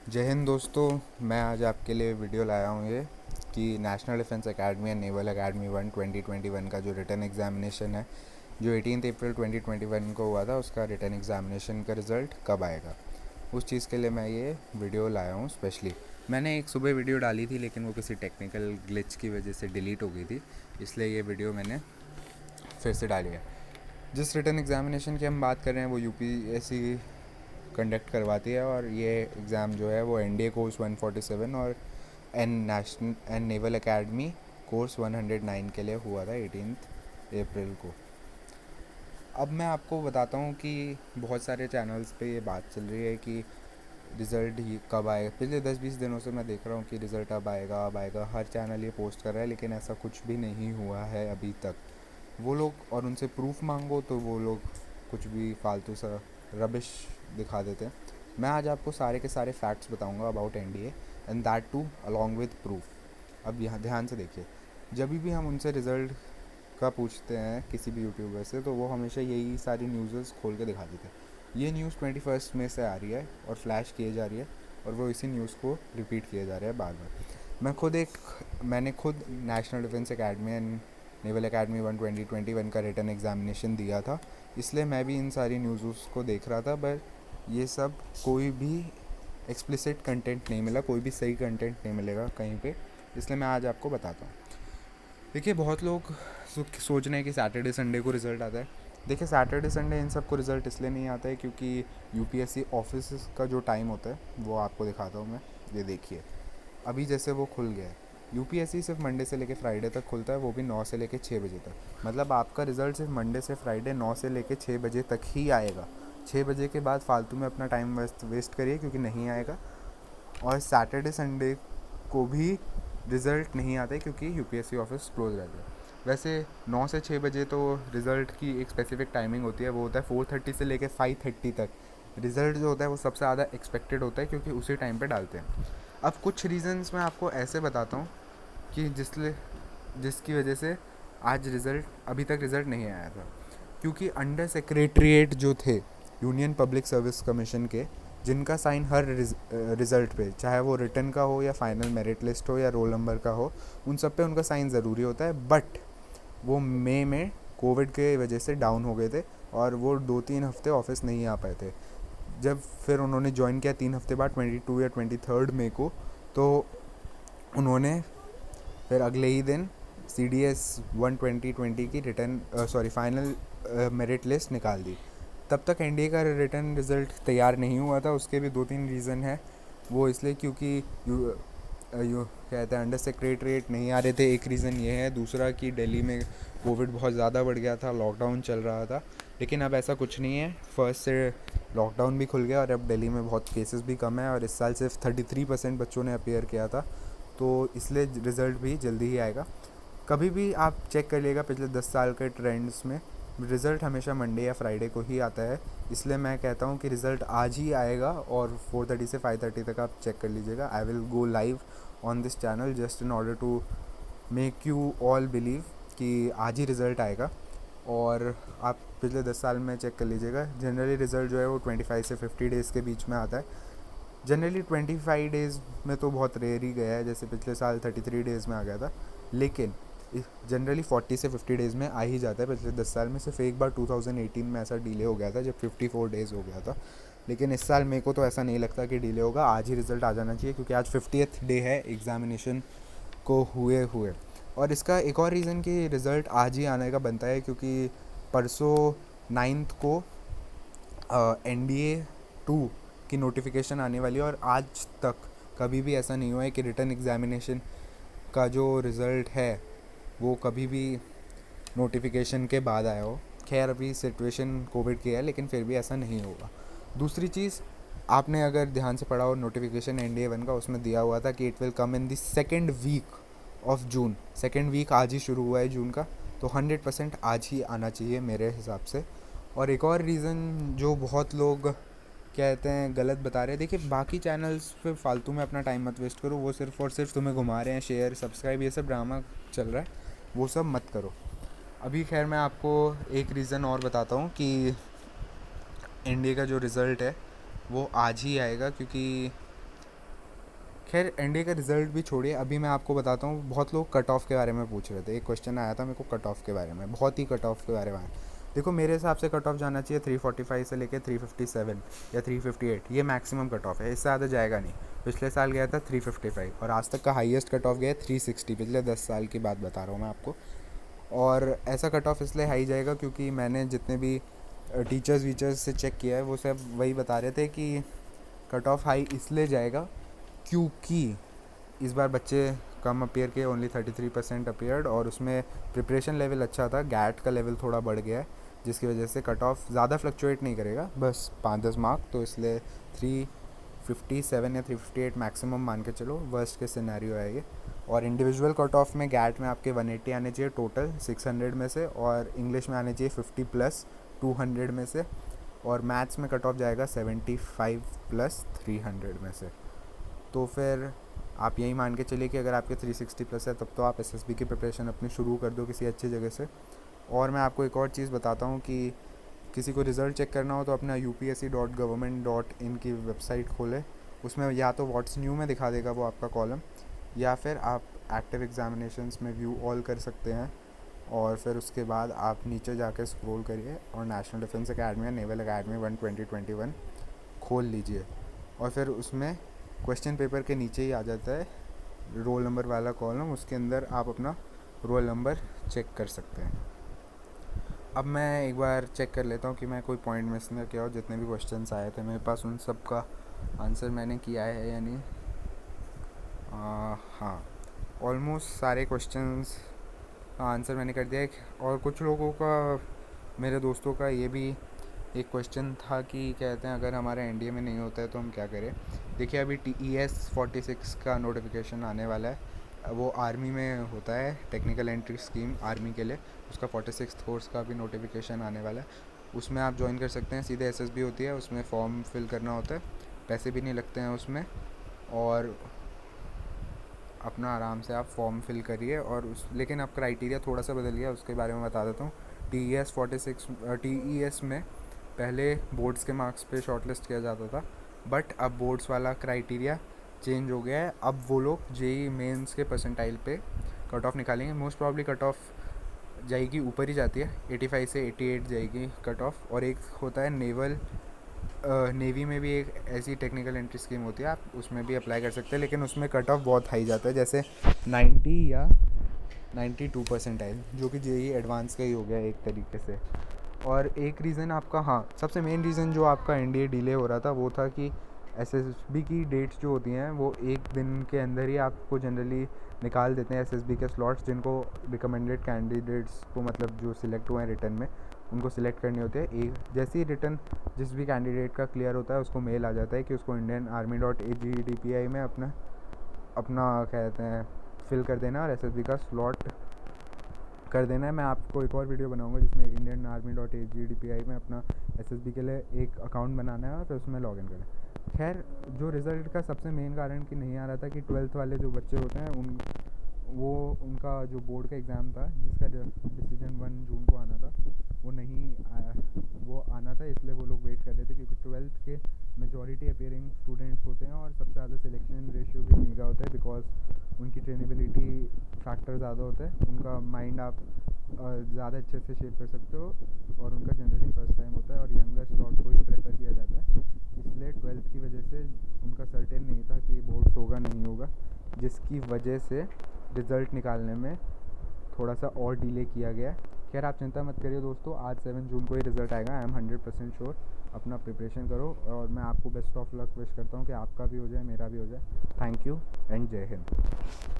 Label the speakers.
Speaker 1: जय हिंद दोस्तों। मैं आज आपके लिए वीडियो लाया हूँ ये कि national defence academy and naval academy 2021 का जो रिटन एग्ज़ामिनेशन है, जो 18 अप्रैल 2021 को हुआ था, उसका रिटन एग्ज़ामिनेशन का रिज़ल्ट कब आएगा, उस चीज़ के लिए मैं ये वीडियो लाया हूँ स्पेशली। मैंने एक सुबह वीडियो डाली थी लेकिन वो किसी टेक्निकल ग्लिच की वजह से डिलीट हो गई थी, इसलिए ये वीडियो मैंने फिर से डाली है। जिस रिटन एग्ज़ामिनेशन की हम बात कर रहे हैं वो यूपीएससी कंडक्ट करवाती है, और ये एग्ज़ाम जो है वो एनडीए कोर्स 147 और एन नेवल एकेडमी कोर्स 109 के लिए हुआ था 18 अप्रैल को। अब मैं आपको बताता हूँ कि बहुत सारे चैनल्स पे ये बात चल रही है कि रिज़ल्ट ही कब आएगा। पिछले 10-20 दिनों से मैं देख रहा हूँ कि रिज़ल्ट अब आएगा, हर चैनल ये पोस्ट कर रहा है, लेकिन ऐसा कुछ भी नहीं हुआ है अभी तक। वो लोग और उनसे प्रूफ मांगो तो वो लोग कुछ भी फालतू सा रबिश दिखा देते हैं। मैं आज आपको सारे के सारे फैक्ट्स बताऊंगा about NDA and that too along with proof. अब यहाँ ध्यान से देखिए, जब भी हम उनसे रिज़ल्ट का पूछते हैं किसी भी यूट्यूबर से, तो वो हमेशा यही सारी न्यूज़ खोल के दिखा देते हैं। ये न्यूज़ 21 में से आ रही है और फ्लैश किए जा रही है, और वो इसी न्यूज़ को रिपीट किए जा रहे हैं बार बार। मैंने खुद national defence academy and naval academy 2021 का रिटन एग्ज़ामिनेशन दिया था, इसलिए मैं भी इन सारी न्यूज़ को देख रहा था। पर ये सब कोई भी एक्सप्लिसिट कंटेंट नहीं मिला, कोई भी सही कंटेंट नहीं मिलेगा कहीं पे, इसलिए मैं आज आपको बताता हूँ। देखिए, बहुत लोग सोच रहे हैं कि सैटरडे संडे को रिज़ल्ट आता है। देखिए, सैटरडे संडे इन सब को रिज़ल्ट इसलिए नहीं आता है क्योंकि यूपीएससी ऑफिस का जो टाइम होता है वो आपको दिखाता हूँ मैं। ये देखिए, अभी जैसे वो खुल गया है। यूपीएससी सिर्फ मंडे से लेकर फ्राइडे तक खुलता है, वो भी 9 से लेकर 6 बजे तक। मतलब आपका रिज़ल्ट सिर्फ मंडे से फ्राइडे 9 से लेकर 6 बजे तक ही आएगा। 6 बजे के बाद फालतू में अपना टाइम वेस्ट करिए क्योंकि नहीं आएगा। और सैटरडे संडे को भी रिज़ल्ट नहीं आता है क्योंकि यूपीएससी ऑफिस क्लोज रहता है। वैसे 9 से 6 बजे तो रिज़ल्ट की एक स्पेसिफिक टाइमिंग होती है, वो होता है 4:30 से लेकर 5:30 तक। रिज़ल्ट जो होता है वो सबसे ज़्यादा एक्सपेक्टेड होता है क्योंकि उसी टाइम पे डालते हैं। अब कुछ रीज़न्स मैं आपको ऐसे बताता हूँ कि जिसकी वजह से आज रिज़ल्ट अभी तक रिज़ल्ट नहीं आया था, क्योंकि अंडर सेक्रेटरीट जो थे यूनियन पब्लिक सर्विस कमीशन के, जिनका साइन हर रिज़ल्ट पे, चाहे वो रिटन का हो या फाइनल मेरिट लिस्ट हो या रोल नंबर का हो, उन सब पे उनका साइन ज़रूरी होता है। बट वो मई में कोविड के वजह से डाउन हो गए थे और वो 2-3 हफ्ते ऑफिस नहीं आ पाए थे। जब फिर उन्होंने ज्वाइन किया 3 हफ्ते बाद 22 या 23 मई को, तो उन्होंने फिर अगले ही दिन CDS 1/2020 की फाइनल मेरिट लिस्ट निकाल दी। तब तक एनडीए का रिटर्न रिज़ल्ट तैयार नहीं हुआ था। उसके भी 2-3 रीज़न है। वो इसलिए क्योंकि यू कहते हैं अंडर सेक्रेटरीट नहीं आ रहे थे, एक रीज़न ये है। दूसरा कि दिल्ली में कोविड बहुत ज़्यादा बढ़ गया था, लॉकडाउन चल रहा था। लेकिन अब ऐसा कुछ नहीं है, फर्स्ट से लॉकडाउन भी खुल गया और अब दिल्ली में बहुत केसेस भी कम है, और इस साल सिर्फ 33% बच्चों ने अपीयर किया था, तो इसलिए रिज़ल्ट भी जल्दी ही आएगा। कभी भी आप चेक कर लिएगा पिछले 10 साल के ट्रेंड्स में, रिज़ल्ट हमेशा मंडे या फ्राइडे को ही आता है। इसलिए मैं कहता हूँ कि रिज़ल्ट आज ही आएगा, और 4:30 से 5:30 तक आप चेक कर लीजिएगा। I will go live on this channel just in order to make you all believe कि आज ही रिज़ल्ट आएगा। और आप पिछले 10 साल में चेक कर लीजिएगा, जनरली रिज़ल्ट जो है वो 25 से 50 डेज़ के बीच में आता है। जनरली 25 डेज़ में तो बहुत रेयर ही गया है, जैसे पिछले साल 33 डेज़ में आ गया था। लेकिन जनरली 40 से 50 डेज़ में आ ही जाता है। पिछले 10 साल में सिर्फ एक बार 2018 में ऐसा डिले हो गया था जब 54 डेज़ हो गया था। लेकिन इस साल मेरे को तो ऐसा नहीं लगता कि डिले होगा, आज ही रिज़ल्ट आ जाना चाहिए क्योंकि आज 50th डे है एग्ज़ामिनेशन को हुए। और इसका एक और रीज़न कि रिज़ल्ट आज ही आने का बनता है क्योंकि परसों 9th को NDA-2 की नोटिफिकेशन आने वाली है, और आज तक कभी भी ऐसा नहीं हुआ है कि रिटन एग्ज़ामिनेशन का जो रिज़ल्ट है वो कभी भी नोटिफिकेशन के बाद आया हो। खैर, अभी सिचुएशन कोविड की है, लेकिन फिर भी ऐसा नहीं होगा। दूसरी चीज़, आपने अगर ध्यान से पढ़ा हो नोटिफिकेशन NDA-1 का, उसमें दिया हुआ था कि it will come in the second week of June. Second week आज ही शुरू हुआ है जून का, तो 100% आज ही आना चाहिए मेरे हिसाब से। और एक और रीज़न जो बहुत लोग कहते हैं गलत बता रहे हैं, देखिए बाकी चैनल्स पे फालतू में अपना टाइम मत वेस्ट करो, वो सिर्फ और सिर्फ तुम्हें घुमा रहे हैं, शेयर सब्सक्राइब ये सब ड्रामा चल रहा है, वो सब मत करो। अभी खैर मैं आपको एक रीज़न और बताता हूँ कि इंडिया का जो रिज़ल्ट है वो आज ही आएगा, क्योंकि खैर एनडीए का रिज़ल्ट भी छोड़िए, अभी मैं आपको बताता हूँ। बहुत लोग कट ऑफ के बारे में पूछ रहे थे, एक क्वेश्चन आया था मेरे को कट ऑफ के बारे में, बहुत ही कट ऑफ के बारे में। देखो मेरे हिसाब से कट ऑफ जाना चाहिए 345 से लेके 357 या 358, ये मैक्सिमम कट ऑफ है, इससे ज़्यादा जाएगा नहीं। पिछले साल गया था 355 और आज तक का हाईएस्ट कट ऑफ गया है 360, पिछले 10 साल की बात बता रहा हूँ मैं आपको। और ऐसा कट ऑफ इसलिए हाई जाएगा क्योंकि मैंने जितने भी टीचर्स वीचर्स से चेक किया है वो सब वही बता रहे थे कि कट ऑफ हाई इसलिए जाएगा क्योंकि इस बार बच्चे कम अपेयर किए, ओनली 33% अपेयर्ड, और उसमें प्रिपरेशन लेवल अच्छा था, गैट का लेवल थोड़ा बढ़ गया है, जिसकी वजह से कट ऑफ ज़्यादा फ्लक्चुएट नहीं करेगा, बस 5-10 मार्क। तो इसलिए 357 या 358 मैक्सिमम मान के चलो, वर्स्ट के सिनेरियो है ये। और इंडिविजुअल कट ऑफ में गैट में आपके 180 आने चाहिए टोटल 600 में से, और इंग्लिश में आने चाहिए 50 प्लस 200 में से, और मैथ्स में कट ऑफ जाएगा 75 प्लस 300 में से। तो फिर आप यही मान के चलिए कि अगर आपके 360 प्लस है तब तो आप एसएसबी की प्रिपरेशन अपनी शुरू कर दो किसी अच्छी जगह से। और मैं आपको एक और चीज़ बताता हूँ कि किसी को रिज़ल्ट चेक करना हो तो अपना upsc.government.in की वेबसाइट खोले, उसमें या तो व्हाट्स न्यू में दिखा देगा वो आपका कॉलम, या फिर आप एक्टिव एग्जामिनेशंस में व्यू ऑल कर सकते हैं, और फिर उसके बाद आप नीचे जाकर स्क्रॉल करिए और नेशनल डिफेंस एकेडमी या नेवल एकेडमी 2021 खोल लीजिए, और फिर उसमें क्वेश्चन पेपर के नीचे ही आ जाता है रोल नंबर वाला कॉलम, उसके अंदर आप अपना रोल नंबर चेक कर सकते हैं। अब मैं एक बार चेक कर लेता हूँ कि मैं कोई पॉइंट मिस ना किया हो, जितने भी क्वेश्चंस आए थे मेरे पास उन सब का आंसर मैंने किया है या नहीं। हाँ, ऑलमोस्ट सारे क्वेश्चंस का आंसर मैंने कर दिया है। और कुछ लोगों का, मेरे दोस्तों का ये भी एक क्वेश्चन था कि कहते हैं अगर हमारा एनडीए में नहीं होता है तो हम क्या करें। देखिए अभी TES 46 का नोटिफिकेशन आने वाला है, वो आर्मी में होता है, टेक्निकल एंट्री स्कीम आर्मी के लिए, उसका 46 कोर्स का भी नोटिफिकेशन आने वाला है, उसमें आप ज्वाइन कर सकते हैं। सीधे एसएसबी होती है, उसमें फॉर्म फिल करना होता है, पैसे भी नहीं लगते हैं उसमें, और अपना आराम से आप फॉर्म फिल करिए। और लेकिन अब क्राइटेरिया थोड़ा सा बदल गया, उसके बारे में बता देता हूँ। TES में पहले बोर्ड्स के मार्क्स पे शॉर्टलिस्ट किया जाता था, बट अब बोर्ड्स वाला क्राइटेरिया चेंज हो गया है। अब वो लोग जेई मेंस के परसेंटाइल पे कट ऑफ निकालेंगे। मोस्ट प्रॉब्ली कट ऑफ जाएगी, ऊपर ही जाती है, 85 से 88 जाएगी कट ऑफ। और एक होता है नेवी में भी एक ऐसी टेक्निकल एंट्री स्कीम होती है, आप उसमें भी अप्लाई कर सकते हैं, लेकिन उसमें कट ऑफ बहुत हाई जाता है, जैसे 90 या 92 परसेंटाइल, जो कि जेई एडवांस का ही हो गया एक तरीके से। और एक रीज़न आपका, हाँ सबसे मेन रीज़न जो आपका एनडीए डिले हो रहा था वो था कि एसएसबी की डेट्स जो होती हैं वो एक दिन के अंदर ही आपको जनरली निकाल देते हैं एसएसबी के स्लॉट्स, जिनको रिकमेंडेड कैंडिडेट्स को, मतलब जो सिलेक्ट हुए हैं रिटर्न में, उनको सिलेक्ट करनी होती है। एक जैसे ही रिटर्न जिस भी कैंडिडेट का क्लियर होता है उसको मेल आ जाता है कि उसको indianarmy.agdpi में अपना कहते हैं फिल कर देना और एसएसबी का स्लॉट कर देना है। मैं आपको एक और वीडियो बनाऊंगा जिसमें indianarmy.agdpi में अपना एसएसबी के लिए एक अकाउंट बनाना है और फिर उसमें लॉगिन करें। खैर, जो रिज़ल्ट का सबसे मेन कारण कि नहीं आ रहा था कि 12th वाले जो बच्चे होते हैं उनका जो बोर्ड का एग्ज़ाम था, जिसका डिसीजन 1 जून को आना था, वो नहीं आया, वो आना था, इसलिए वो लोग वेट कर रहे थे, क्योंकि 12th के मेजॉरिटी अपेयरिंग स्टूडेंट्स होते हैं और सबसे ज़्यादा सिलेक्शन रेशियो भी उन्हीं का होता है, बिकॉज उनकी ट्रेनेबिलिटी फैक्टर ज़्यादा होता है, उनका माइंड आप ज़्यादा अच्छे से शेप कर सकते हो, और उनका जनरली फर्स्ट टाइम होता है, और यंगर स्लॉट को ही प्रेफर किया जाता है। इसलिए 12th की वजह से उनका सर्टेन नहीं था कि बोर्ड्स होगा नहीं होगा, जिसकी वजह से रिज़ल्ट निकालने में थोड़ा सा और डिले किया गया। खैर, आप चिंता मत करिए दोस्तों, आज 7 जून को ही रिज़ल्ट आएगा, आई एम 100% श्योर। अपना प्रिपरेशन करो, और मैं आपको बेस्ट ऑफ लक विश करता हूँ कि आपका भी हो जाए, मेरा भी हो जाए। थैंक यू एंड जय हिंद।